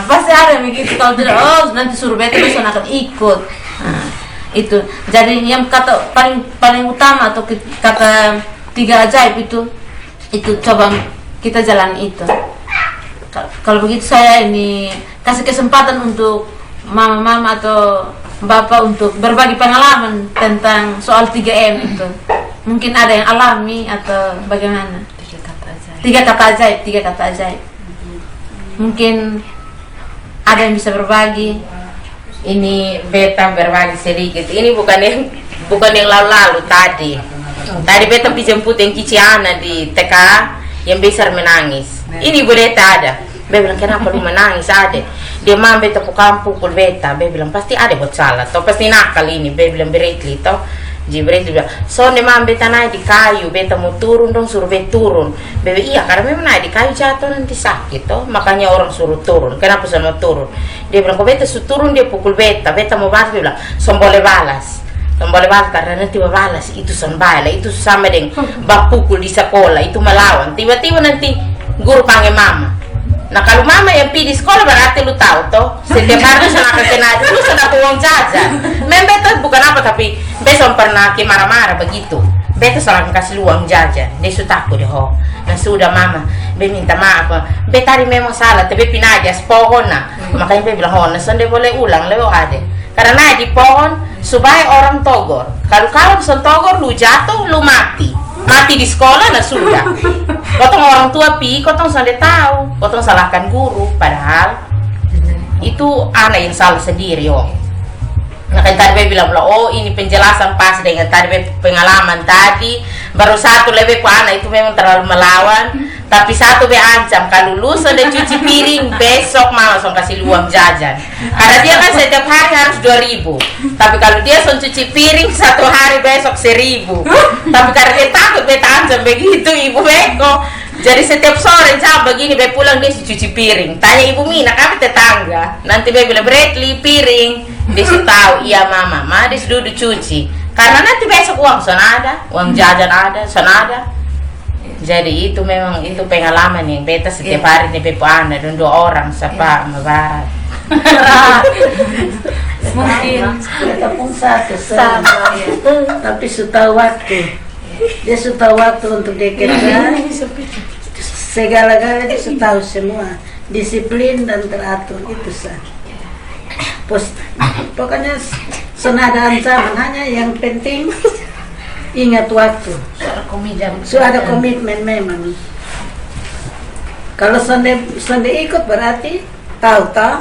Pasti ada yang begitu. Kalau tidak, nanti suruh beta terus akan ikut. Itu. Jadi yang kata paling utama atau kata 3 ajaib itu coba kita jalan itu. Kalau begitu saya ini kasih kesempatan untuk mama-mama atau bapak untuk berbagi pengalaman tentang soal 3M itu. Mungkin ada yang alami atau bagaimana? 3 kata ajaib. Mungkin ada yang bisa berbagi. Ini beta berbagi sedikit. Ini bukan yang lalu-lalu tadi. Tadi beta jemput yang Kiciana di TK yang besar menangis. Ini Bu Deta ada. Beta bilang, kenapa lu menangis? Ada. Dia mam beta pukul beta. Beta bilang, pasti ada buat salah. Atau pasti nakal ini. Beta bilang, Beretli. Beretli bilang, soalnya mam beta naik di kayu. Beta mau turun dong, suruh beta turun. Beta, iya, karena memang naik di kayu jatuh nanti sakit. Makanya orang suruh turun. Kenapa saya mau turun? Dia bilang, kok beta suruh turun, dia pukul beta. Beta mau balas, dia bilang, son boleh balas. Son boleh balas, karena nanti balas. Itu son bala. Itu sama dengan bak pukul di sekolah. Itu melawan. Tiba-tiba nanti guru panggil mama. Nah kalau mama yang pergi di sekolah berarti lu tahu toh setiap hari lu akan kena lu sudah uang jajan. Beta bukan apa tapi besok pernah marah-marah begitu. Beta selalu kasih lu uang jajan. Dia sudah takut deh ho. Nah sudah mama, beta minta maaf. Beta tadi memang salah tapi pinajas pohon nah. Makanya beta bilang ho, nah dia boleh ulang lewat ada. Karena naik di pohon supaya orang togor. Kalau son togor lu jatuh lu mati. Mati di sekolah nah sudah. Kotong orang tua kotong sudah tahu, kotong salahkan guru, padahal itu anak yang salah sendiri Nah kan tadi Bebe bilang, oh ini penjelasan pas dengan tadi pengalaman tadi. Baru satu lebih ke anak itu memang terlalu melawan. Tapi satu Bebe ancam, kalau lu sudah cuci piring besok mama langsung kasih uang jajan. Karena dia kan setiap hari harus 2.000. Tapi kalau dia langsung cuci piring satu hari besok 1.000. Tapi karena dia takut Bebe ancam begitu ibu Beko. Jadi setiap sore jam begini Bebe pulang dia cuci piring. Tanya ibu Mina, kami tetangga. Nanti Bebe bilang, Beretli piring. Dia tahu, iya mama dia sudah cuci. Karena nanti besok uang sana ada, uang jajan ada, sana ada. Jadi itu memang itu pengalaman yang beta setiap hari di Bepo Anda dan 2 orang siapa Barat. Mungkin kita pun satu sama ya. Tapi sudah waktu. Dia sudah waktu untuk dia kerja. Segala-galanya dia sudah tahu semua. Disiplin dan teratur itu sah. Pokoknya senada ancaman hanya yang penting ingat waktu. Sudah ada komitmen memang. Kalau sonde ikut berarti tahu toh.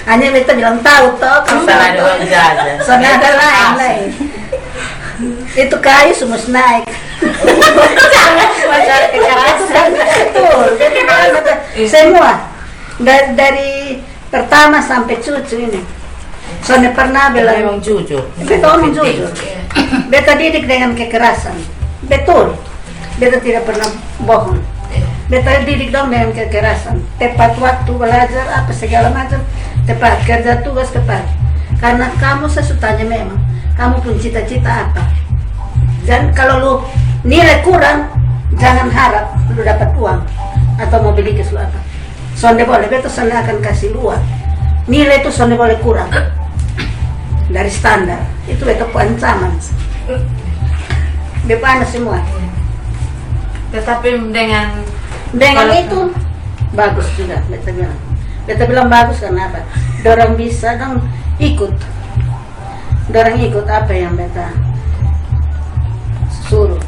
Hanya beta bilang tahu toh. Salah ada uang jajan. Sonde ada lain. Itu kayu semua naik. Jangan masalah kekerasan. Betul. Semua dari pertama sampai cucu ini. Soalnya pernah bilang Memang jujur. Beta omong jujur. Beta didik dengan kekerasan. Betul. Beta tidak pernah bohong. Beta didik dong dengan kekerasan. Tepat waktu belajar apa segala macam. Tepat kerja tugas tepat. Karena kamu sesutanya memang. Kamu pun cita-cita apa. Dan kalau lu nilai kurang, jangan harap lu dapat uang atau mau beli sesuatu. Sonde boleh, beta sonde akan kasih luar. Nilai itu sonde boleh kurang dari standar. Itu beta ancaman. Bepana semua. Tetapi dengan itu bagus juga beta bilang. Beta bilang bagus karena apa? Dorang bisa dong ikut. Dorang ikut apa yang beta suruh.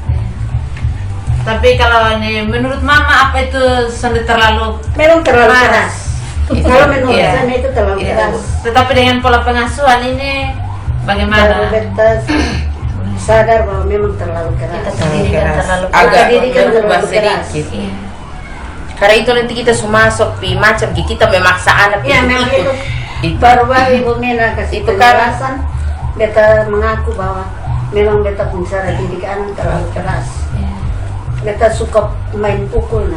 Tapi kalau ini menurut mama apa itu sudah terlalu Memang terlalu keras. Kalau menurut saya itu terlalu keras. Tetapi dengan pola pengasuhan ini bagaimana? Beta sadar bahwa memang terlalu keras. Agak Pendidikan berubah terlalu keras. sedikit. Karena itu nanti kita semua masuk macam kita memaksa anak Ya untuk memang ikut. itu baru-baru Ibu Mina kasih Itu kan- penjelasan. Beta mengaku bahwa memang beta pun cara didik anak terlalu keras. Beta suka main pukul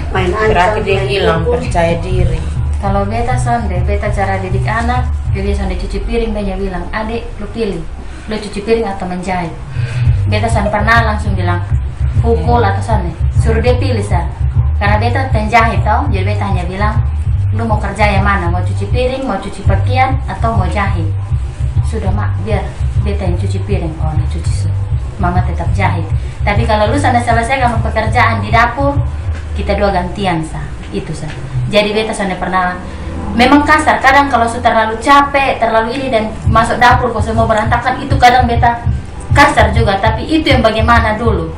main ancam. Berarti dia main hilang pukul. percaya diri. Kalau beta sonde, beta cara didik anak, jadi sonde cuci piring banyak bilang, adik lu pilih, lo cuci piring atau menjahit. Beta sana pernah langsung bilang pukul atau sana, suruh dia pilih sa. Karena beta penjahit tau, jadi beta hanya bilang, lu mau kerja yang mana? Mau cuci piring, mau cuci pakaian, atau mau jahit? Sudah mak, biar beta yang cuci piring. Oh, nah cuci mama tetap jahit. Tapi kalau lu sana selesai kamu pekerjaan di dapur, kita dua gantian sa. Itu sa. Jadi beta sana pernah memang kasar. Kadang kalau sudah terlalu capek, terlalu ini dan masuk dapur kok semua berantakan, itu kadang beta kasar juga. Tapi itu yang bagaimana dulu.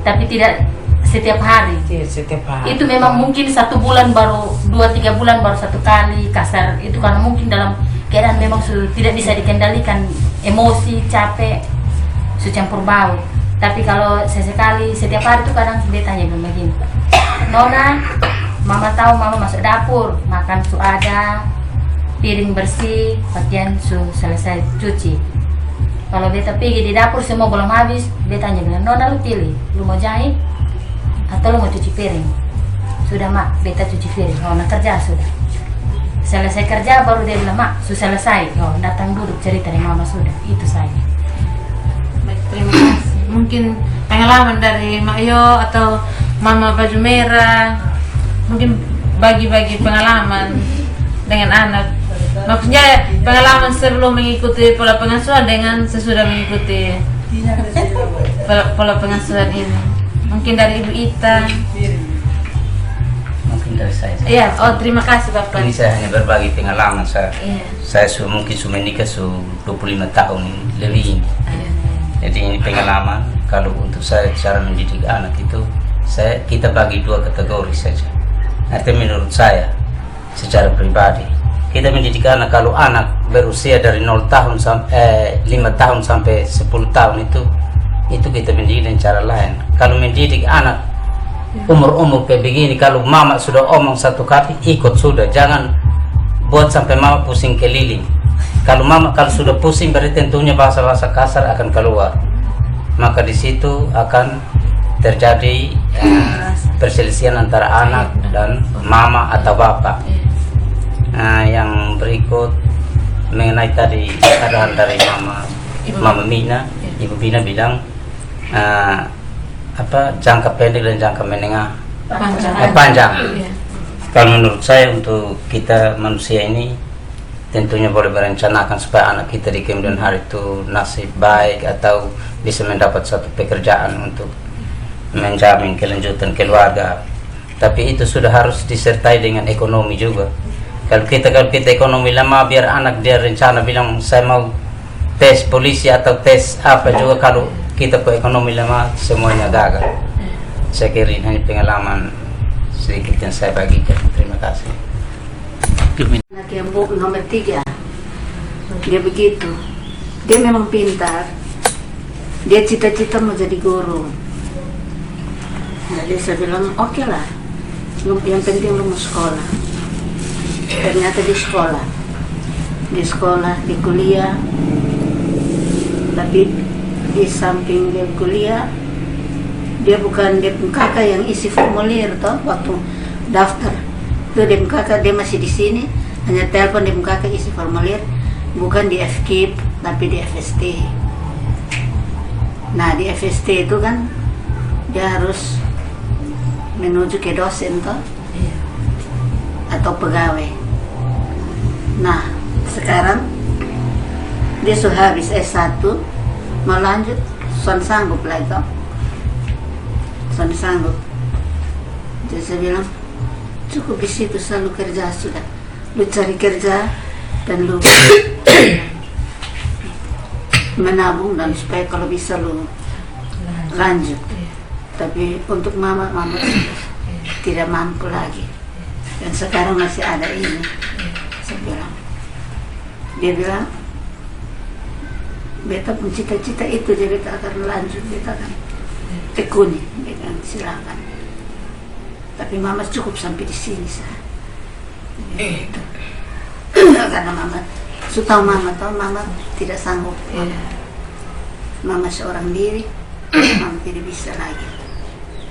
Tapi tidak setiap hari. Setiap hari. Itu memang mungkin 1 bulan baru 2-3 bulan baru 1 kali kasar. Itu karena mungkin dalam keadaan memang sudah tidak bisa dikendalikan, emosi, capek, sudah campur bau. Tapi kalau sesekali setiap hari itu kadang dia tanya begini, Nona, mama tahu mama masuk dapur, makan su ada, piring bersih, pakaian su selesai cuci. Kalau beta pergi di dapur semua belum habis, beta tanya bilang, Nona lu pilih, lu mau jahit atau lu mau cuci piring? Sudah mak, beta cuci piring. Oh, nah kerja sudah. Selesai kerja baru dia bilang, mak, sudah selesai. Oh, datang duduk cerita dengan mama sudah. Itu saja. Baik, terima kasih. Mungkin pengalaman dari Mak Yo atau Mama Baju Merah, mungkin bagi-bagi pengalaman dengan anak. Maksudnya pengalaman sebelum mengikuti pola pengasuhan dengan sesudah mengikuti pola pengasuhan ini. Mungkin dari Ibu Ita. Mungkin dari saya. Iya, oh terima kasih Bapak. Ini saya hanya berbagi pengalaman saya. Iya. Saya mungkin sudah menikah 25 tahun lebih. Jadi ini pengalaman. Kalau untuk saya cara mendidik anak itu, kita bagi 2 kategori saja. Artinya menurut saya, secara pribadi, kita mendidik anak kalau anak berusia dari 0 tahun sampai 5 tahun sampai 10 tahun itu kita mendidik dengan cara lain. Kalau mendidik anak umur kayak begini, kalau mama sudah omong 1 kali ikut sudah, jangan buat sampai mama pusing keliling. Kalau sudah pusing berarti tentunya bahasa-bahasa kasar akan keluar, maka di situ akan terjadi perselisihan antara anak dan mama atau bapak. Yang berikut mengenai tadi arahan dari Mama Mina, Ibu Mina bilang jangka pendek dan jangka menengah panjang. Iya. Kalau menurut saya untuk kita manusia ini tentunya boleh berencanakan supaya anak kita di kemudian hari itu nasib baik atau bisa mendapat satu pekerjaan untuk menjamin kelanjutan keluarga. Tapi itu sudah harus disertai dengan ekonomi juga. Kalau kita ekonomi lama, biar anak dia rencana bilang saya mau tes polisi atau tes apa juga, kalau kita ke ekonomi lama semuanya gagal. Saya kira ini hanya pengalaman sedikit yang saya bagikan. Terima kasih. Anak yang nomor 3, dia begitu. Dia memang pintar. Dia cita-cita mau jadi guru. Jadi saya bilang oke lah, yang penting lu mau sekolah. Ternyata di sekolah, di kuliah. Tapi di samping dia kuliah, dia bukan dia kakak yang isi formulir toh waktu daftar. Itu dia kakak, dia masih di sini, hanya telepon dia kakak isi formulir, bukan di FKIP tapi di FST. Nah di FST itu kan dia harus menuju ke dosen toh atau pegawai. Nah sekarang dia sudah habis S1, mau lanjut, suan sanggup lah itu, suan sanggup. Jadi saya bilang cukup di situ, selalu kerja sudah, lu cari kerja dan lu menabung dan supaya kalau bisa lu lanjut. Tapi untuk mama tidak mampu lagi, dan sekarang masih ada ini. Saya bilang, dia bilang beta pun cita-cita itu, jadi beta akan lanjut, beta akan tekuni, beta silakan. Tapi mama cukup sampai di sini sah. Gitu. Karena mama, tahu mama tidak sanggup. Mama seorang diri, mama tidak bisa lagi.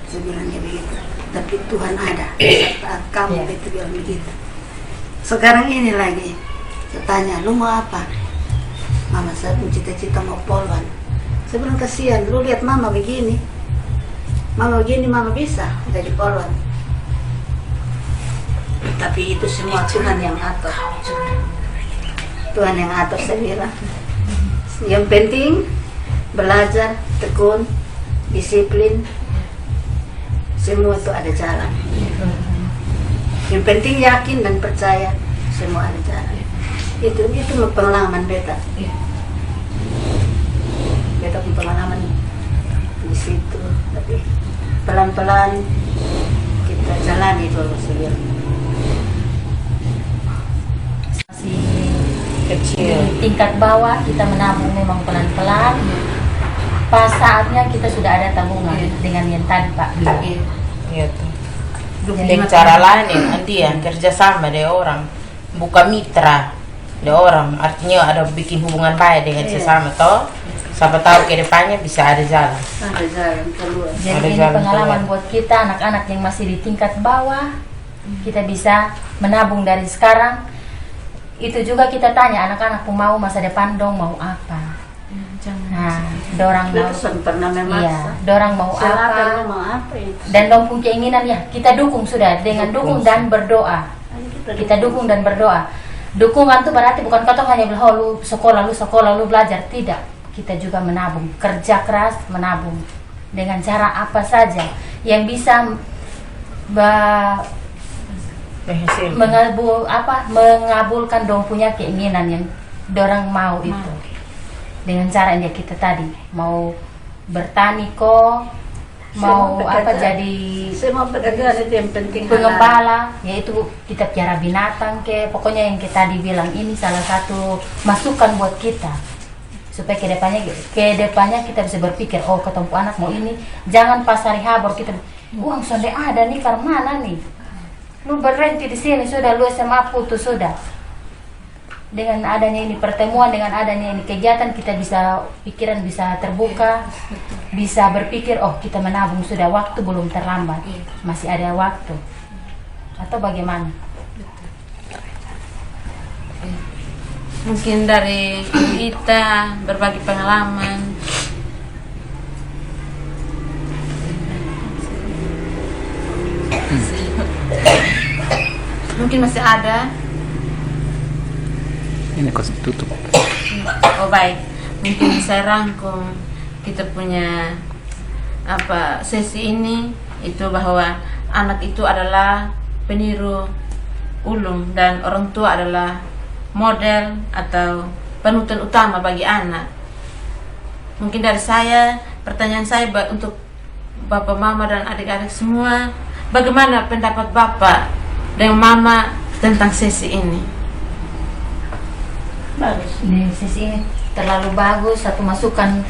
Saya bilangnya begitu. Tapi Tuhan ada saat kamu beta bilang begitu. Sekarang ini lagi, saya tanya, lu mau apa? Mama saya pun cita-cita mau polwan. Saya bilang kasihan, lu lihat mama begini. Mama begini, mama bisa jadi polwan. Tapi itu semua Tuhan yang atur. Tuhan yang atur, saya bilang. Yang penting belajar, tekun, disiplin, semua itu ada jalan. Yang penting yakin dan percaya, semua ada jalan. Itu pengalaman beta. Beta punya pengalaman di situ, tapi pelan-pelan kita jalani dulu sebelum Masih kecil. Di tingkat bawah kita menabung memang pelan-pelan. Pas saatnya kita sudah ada tabungan dengan yang tadi Pak. Iya tuh. Dengan cara lain ya, nanti ya kerjasama deh orang, buka mitra deh orang, artinya ada bikin hubungan baik dengan sesama toh. Siapa tahu ke depannya bisa ada jalan. ada jalan keluar. Jadi Ada ini jalan pengalaman keluar. buat kita anak-anak yang masih di tingkat bawah. Kita bisa menabung dari sekarang. Itu juga kita tanya anak-anak mau masa depan dong mau apa. Nah, dorang mau Beta pernah memaksa. iya, dorang mau Silakan apa lu mau apa itu? dan dong pun keinginan ya kita dukung sudah dengan dukung dan berdoa. Kita dukung dan berdoa. Dukungan tuh berarti bukan katong hanya bilang, oh, lu sekolah, lu belajar. Tidak. Kita juga menabung, kerja keras menabung dengan cara apa saja yang bisa mengabulkan dong punya keinginan yang dorang mau itu. Dengan cara yang kita tadi mau bertani kok, mau Semua apa pekerjaan. jadi Semua pekerjaan itu yang penting halal. pengembala, yaitu kita piara binatang ke, pokoknya yang kita dibilang ini salah satu masukan buat kita supaya kedepannya kita bisa berpikir, oh ketemu anak mau ini, jangan pas hari habor kita uang sudah ada nih karena mana nih, lu berhenti di sini sudah, lu SMA putus sudah. Dengan adanya ini pertemuan, dengan adanya ini kegiatan kita bisa pikiran bisa terbuka, bisa berpikir oh kita menabung sudah, waktu belum terlambat, masih ada waktu, atau bagaimana? Mungkin dari kita berbagi pengalaman. Mungkin masih ada. Ini kos tutup. Oh baik, mungkin bisa rangkum kita punya sesi ini itu bahwa anak itu adalah peniru ulung dan orang tua adalah model atau panutan utama bagi anak. Mungkin dari saya, pertanyaan saya untuk Bapak, Mama dan adik-adik semua, bagaimana pendapat Bapak dan Mama tentang sesi ini? Bagus. Di sisi ini terlalu bagus, satu masukan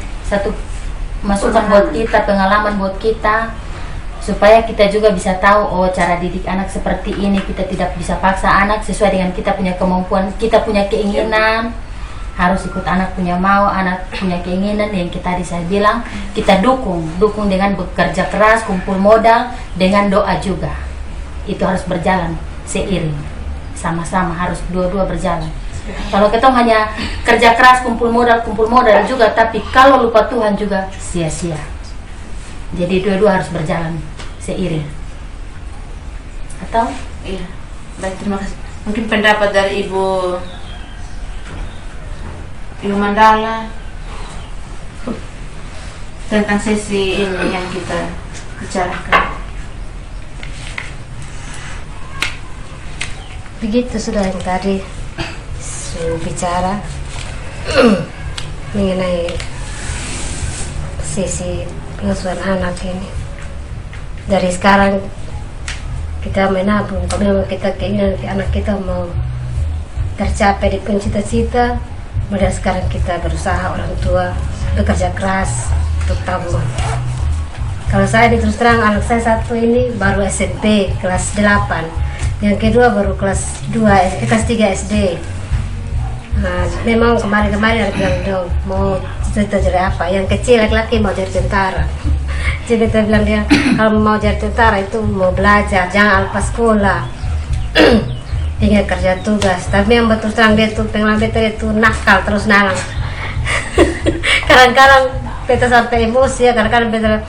buat kita, pengalaman buat kita, supaya kita juga bisa tahu oh cara didik anak seperti ini. Kita tidak bisa paksa anak sesuai dengan kita punya kemampuan, kita punya keinginan, harus ikut anak punya mau, anak punya keinginan. Yang kita saya bilang kita dukung dengan bekerja keras, kumpul modal, dengan doa juga. Itu harus berjalan seiring, sama-sama harus dua-dua berjalan. Kalau kita hanya kerja keras kumpul modal juga, tapi kalau lupa Tuhan juga sia-sia. Jadi dua-dua harus berjalan seiring. Atau? Iya, baik, terima kasih. Mungkin pendapat dari Ibu Mandala tentang sesi ini yang kita bicarakan. Begitu sudah yang tadi bicara mengenai sisi pengasuhan anak ini. Dari sekarang kita menabung, kalau memang kita keinginan anak kita mau tercapai di cita-cita, mulai sekarang kita berusaha orang tua bekerja keras untuk tabung. Kalau saya terus terang anak saya satu ini baru SMP kelas 8, yang kedua baru kelas 3 SD. Nah, memang kemarin ada bilang dong mau cita jadi apa, yang kecil laki-laki mau jadi tentara. Jadi kita bilang dia kalau mau jadi tentara itu mau belajar, jangan lepas sekolah. Ingat kerja tugas. Tapi yang betul terang dia tuh pengalaman itu nakal terus nalang. kadang-kadang beta sampai emosi ya, kadang-kadang beta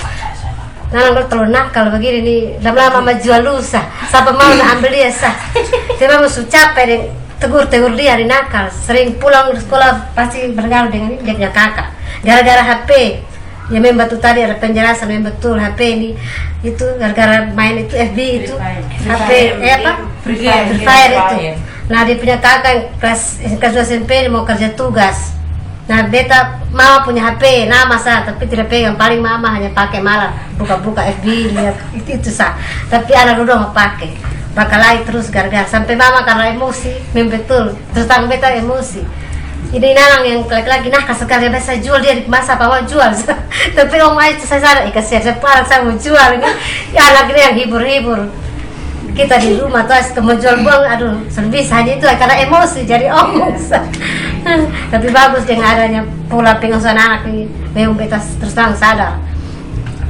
kalau terlalu nakal begini nih, lama-lama jual lusa, siapa mau ambil dia sah. Dia memang sudah capek deh, tegur dia hari nakal, sering pulang sekolah pasti bergaul dengan dia punya kakak. Gara-gara HP, ya memang betul tadi ada penjelasan memang betul HP ini itu gara-gara main itu FB itu HP Free Fire itu. Nah dia punya kakak kelas 2 SMP mau kerja tugas. Nah beta mama punya HP nama sah tapi tidak pegang, paling mama hanya pakai malah buka-buka FB lihat itu sah, tapi anak dua mau pakai bakalai terus gara-gara sampai mama karena emosi memang betul terus tang beta emosi. Ini nanang yang laki-laki nah sekali biasa jual dia di masa apa mau jual tapi om aja saya sadar kasih separang saya mau jual ini ya anak ini yang hibur-hibur kita di rumah terus menjual buang aduh servis hanya itu karena emosi jadi omong tapi bagus dengan adanya pola pengasuhan anak ini memang beta terus terang sadar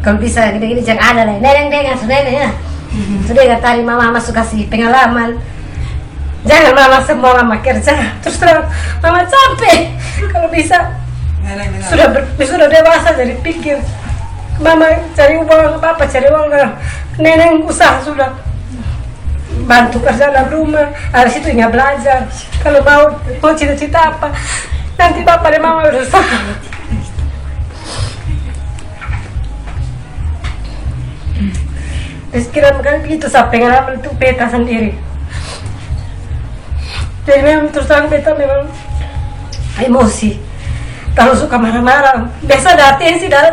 kalau bisa gini-gini jangan ada lah neneng nenek ya sudah nggak tadi mama masuk kasih pengalaman. Jangan mama semua mama kerja terus terang mama capek kalau bisa sudah dewasa jadi pikir mama cari uang papa cari uang neneng usaha sudah bantu kerja dalam rumah harus itu nggak belajar kalau mau cita-cita apa nanti papa dan mama berusaha. Terus kira kan begitu saya pengalaman itu beta sendiri. Jadi memang terus terang beta memang emosi, kalau suka marah-marah. Biasa darah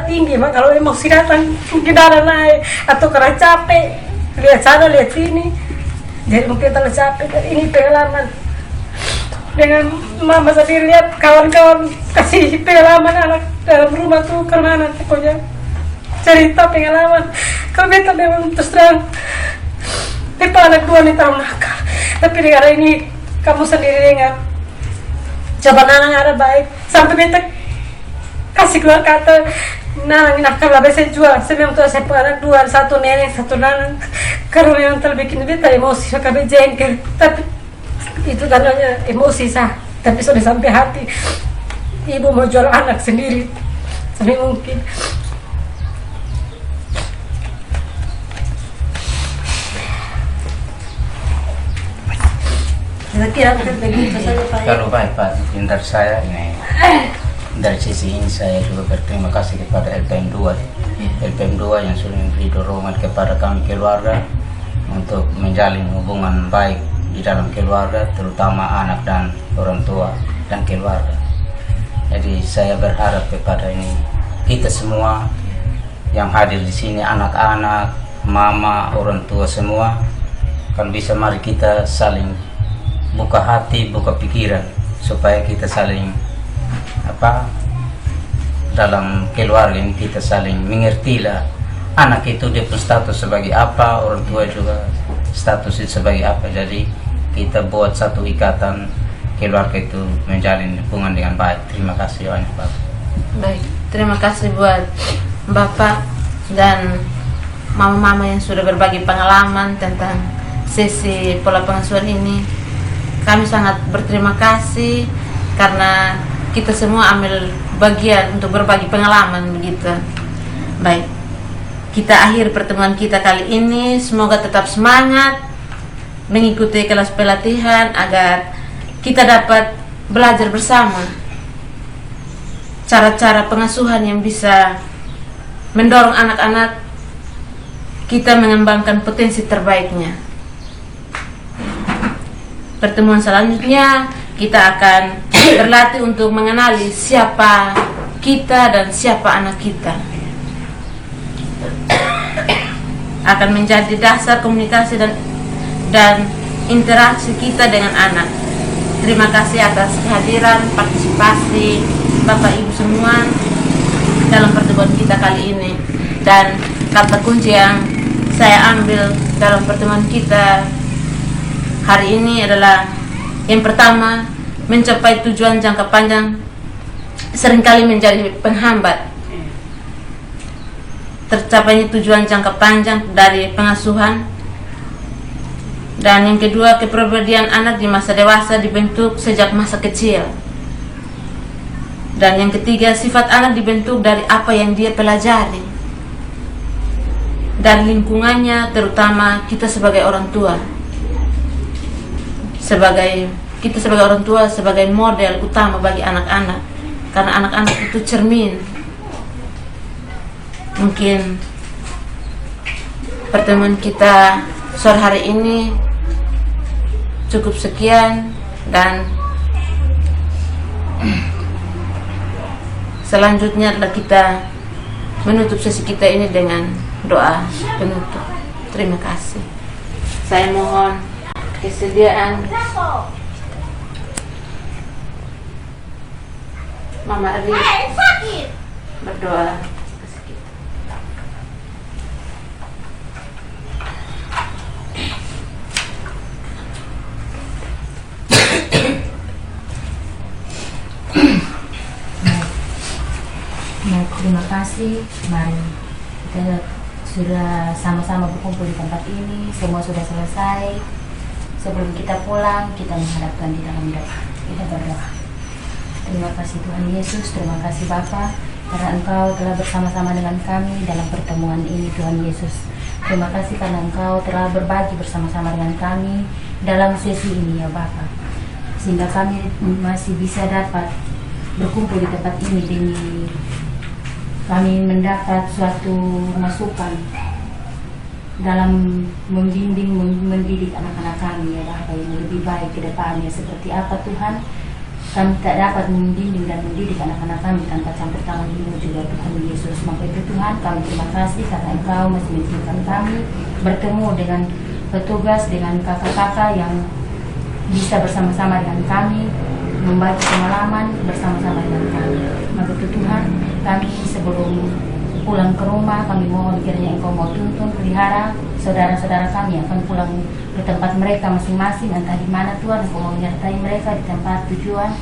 tinggi, mak kalau emosi datang mungkin darah naik atau karena capek lihat sana lihat sini. Jadi mungkin terlalu capek. Ini pengalaman dengan mama sendiri lihat kawan-kawan kasih pengalaman anak dalam rumah tuh kemana pokoknya cerita pengalaman. Kalau beta memang terus terang tipe anak dua nih tahu nakal, tapi negara ini kamu sendiri dengar coba nanang ada baik sampai beta kasih keluar kata nanang nakal lah biasa jual sebelum tuh saya anak dua satu nenek satu nanang karena yang terbikin beta emosi suka bejengkel tapi itu karena emosi sah tapi sudah sampai hati ibu mau jual anak sendiri sampai mungkin Kalau baik Pak, dari saya ini dari sisi ini saya juga berterima kasih kepada LPM 2 yang sudah memberi dorongan kepada kami keluarga untuk menjalin hubungan baik di dalam keluarga, terutama anak dan orang tua dan keluarga. Jadi saya berharap kepada ini kita semua yang hadir di sini, anak-anak, mama, orang tua semua, kan bisa mari kita saling buka hati, buka pikiran supaya kita saling dalam keluarga ini kita saling mengerti lah anak itu dia pun status sebagai apa, orang tua juga status itu sebagai apa. Jadi kita buat satu ikatan keluarga itu menjalin hubungan dengan baik. Terima kasih banyak Pak. Baik, terima kasih buat Bapak dan mama-mama yang sudah berbagi pengalaman tentang sesi pola pengasuhan ini. Kami sangat berterima kasih karena kita semua ambil bagian untuk berbagi pengalaman begitu. Baik, kita akhir pertemuan kita kali ini. Semoga tetap semangat mengikuti kelas pelatihan agar kita dapat belajar bersama cara-cara pengasuhan yang bisa mendorong anak-anak kita mengembangkan potensi terbaiknya. Pertemuan selanjutnya kita akan berlatih untuk mengenali siapa kita dan siapa anak kita. Akan menjadi dasar komunikasi dan interaksi kita dengan anak. Terima kasih atas kehadiran, partisipasi Bapak Ibu semua dalam pertemuan kita kali ini. Dan kata kunci yang saya ambil dalam pertemuan kita hari ini adalah yang pertama, mencapai tujuan jangka panjang seringkali menjadi penghambat tercapainya tujuan jangka panjang dari pengasuhan. Dan yang kedua, kepribadian anak di masa dewasa dibentuk sejak masa kecil. Dan yang ketiga, sifat anak dibentuk dari apa yang dia pelajari dan lingkungannya, terutama kita sebagai orang tua. Kita sebagai orang tua sebagai model utama bagi anak-anak, karena anak-anak itu cermin. Mungkin pertemuan kita sore hari ini cukup sekian, dan selanjutnya adalah kita menutup sesi kita ini dengan doa penutup. Terima kasih. Saya mohon kesediaan Mama Ari berdoa. Terima kasih. Mari kita sudah sama-sama berkumpul di tempat ini. Semua sudah selesai. Sebelum kita pulang, kita menghadap Tuhan di dalam doa. Kita berdoa. Terima kasih Tuhan Yesus, terima kasih Bapa, karena Engkau telah bersama-sama dengan kami dalam pertemuan ini Tuhan Yesus. Terima kasih karena Engkau telah berbagi bersama-sama dengan kami dalam sesi ini ya Bapa, sehingga kami masih bisa dapat berkumpul di tempat ini demi kami mendapat suatu masukan dalam membimbing, mendidik anak-anak kami ya Bapa, yang lebih baik ke depannya. Seperti apa Tuhan, kami tak dapat membimbing dan mendidik anak-anak kami tanpa campur tangan Ibu juga Tuhan Yesus. Maka itu Tuhan, kami terima kasih karena Engkau masih mengizinkan kami bertemu dengan petugas, dengan kakak-kakak yang bisa bersama-sama dengan kami, membagi pengalaman bersama-sama dengan kami. Maka itu Tuhan, kami sebelum pulang ke rumah, kami mohon kiranya Engkau mau tuntun, pelihara saudara-saudara kami yang akan pulang ke tempat mereka masing-masing, entah di mana Tuhan. Engkau mau menyertai mereka di tempat tujuan,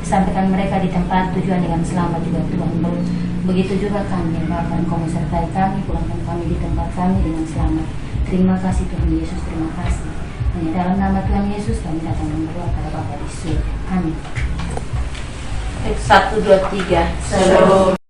sampaikan mereka di tempat tujuan dengan selamat juga Tuhan. Begitu juga kami ya Bapa, Engkau menyertai kami, pulangkan kami di tempat kami dengan selamat. Terima kasih Tuhan Yesus, terima kasih. Hanya dalam nama Tuhan Yesus kami datang berdoa kepada Bapa di surga. Amin. 1, 2, 3. Shalom.